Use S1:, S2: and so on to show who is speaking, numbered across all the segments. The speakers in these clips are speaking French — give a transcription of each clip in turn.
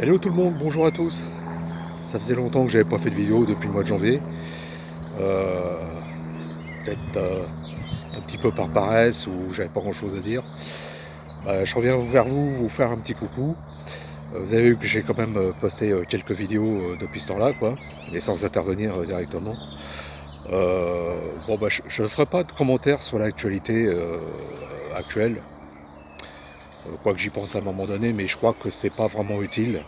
S1: Hello tout le monde, bonjour à tous. Ça faisait longtemps que j'avais pas fait de vidéo depuis le mois de janvier. Euh, Peut-être un petit peu par paresse ou j'avais pas grand chose à dire. Je reviens vers vous, vous faire un petit coucou. Vous avez vu que j'ai quand même posté quelques vidéos depuis ce temps-là, quoi, mais sans intervenir directement. Je ne ferai pas de commentaires sur l'actualité actuelle, quoi que j'y pense à un moment donné, mais je crois que c'est pas vraiment utile.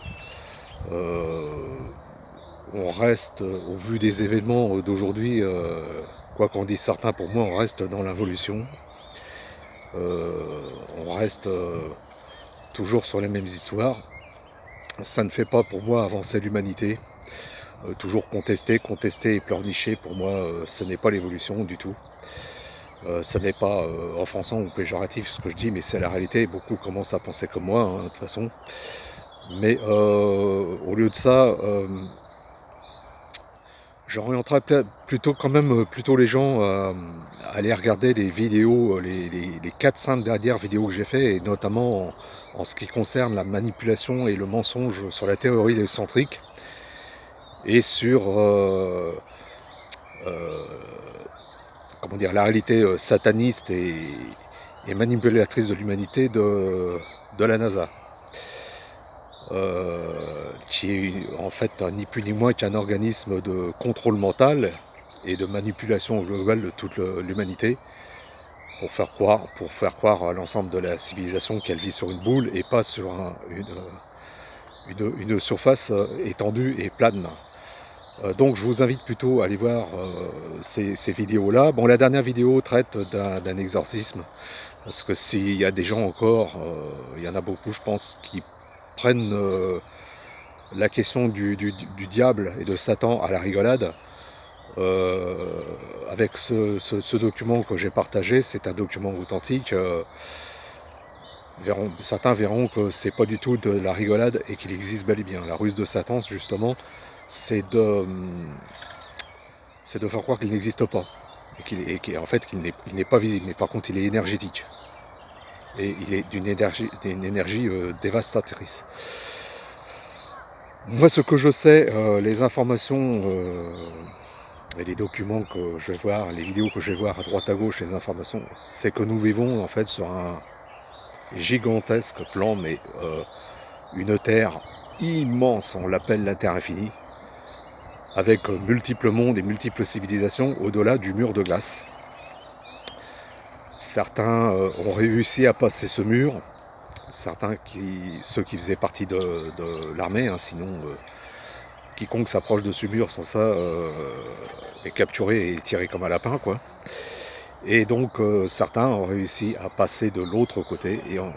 S1: Euh, on reste, au vu des événements d'aujourd'hui, quoi qu'en disent certains, pour moi, on reste dans l'involution. On reste toujours sur les mêmes histoires. Ça ne fait pas pour moi avancer l'humanité. Toujours contester et pleurnicher, pour moi, ce n'est pas l'évolution du tout. Ce n'est pas offensant ou péjoratif ce que je dis, mais c'est la réalité. Beaucoup commencent à penser comme moi, hein, de toute façon. Mais au lieu de ça, j'orienterais plutôt quand même plutôt les gens à aller regarder les vidéos, les 4-5 dernières vidéos que j'ai fait, et notamment en ce qui concerne la manipulation et le mensonge sur la théorie excentrique et sur comment dire, la réalité sataniste et manipulatrice de l'humanité de la NASA. Qui est en fait ni plus ni moins qu'un organisme de contrôle mental et de manipulation globale de toute l'humanité pour faire croire à l'ensemble de la civilisation qu'elle vit sur une boule et pas sur une surface étendue et plane. Donc je vous invite plutôt à aller voir ces vidéos-là. Bon, la dernière vidéo traite d'un exorcisme, parce que s'il y a des gens encore, il y en a beaucoup je pense, qui prennent la question du diable et de Satan à la rigolade. Avec ce document que j'ai partagé, c'est un document authentique. Certains verront que c'est pas du tout de la rigolade et qu'il existe bel et bien. La ruse de Satan, justement, c'est de faire croire qu'il n'existe pas. En fait, qu'il n'est pas visible, mais par contre, il est énergétique. Et il est d'une énergie dévastatrice. Moi, ce que je sais, les informations et les documents que je vais voir, les vidéos que je vais voir à droite à gauche, les informations, c'est que nous vivons en fait sur un gigantesque plan, mais une terre immense, on l'appelle la terre infinie, avec multiples mondes et multiples civilisations au-delà du mur de glace. Certains ont réussi à passer ce mur, ceux qui faisaient partie de l'armée, hein, sinon quiconque s'approche de ce mur sans ça est capturé et tiré comme un lapin, quoi. Et donc certains ont réussi à passer de l'autre côté et ont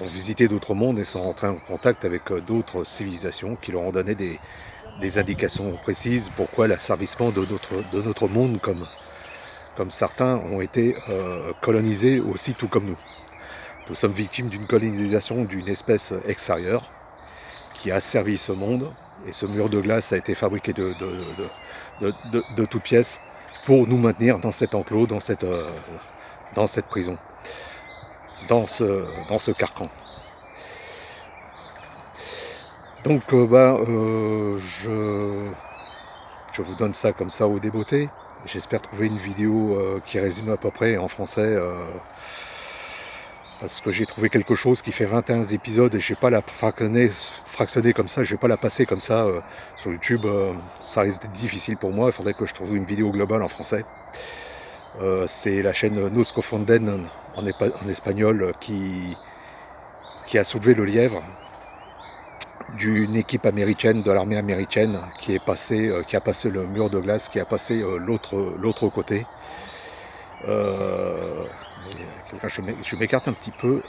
S1: visité d'autres mondes et sont rentrés en contact avec d'autres civilisations qui leur ont donné des indications précises pourquoi l'asservissement de notre monde, comme certains ont été colonisés aussi tout comme nous. Nous sommes victimes d'une colonisation d'une espèce extérieure qui a servi ce monde, et ce mur de glace a été fabriqué de toutes pièces pour nous maintenir dans cet enclos, dans cette prison, dans ce carcan. Donc je vous donne ça comme ça au débeauté. J'espère trouver une vidéo qui résume à peu près en français, parce que j'ai trouvé quelque chose qui fait 21 épisodes et je ne vais pas la fractionner comme ça, je ne vais pas la passer comme ça sur YouTube. Ça risque d'être difficile pour moi, il faudrait que je trouve une vidéo globale en français. C'est la chaîne Nos Cofonden en espagnol qui a soulevé le lièvre d'une équipe américaine, de l'armée américaine, qui a passé le mur de glace, qui a passé l'autre côté. Je m'écarte un petit peu.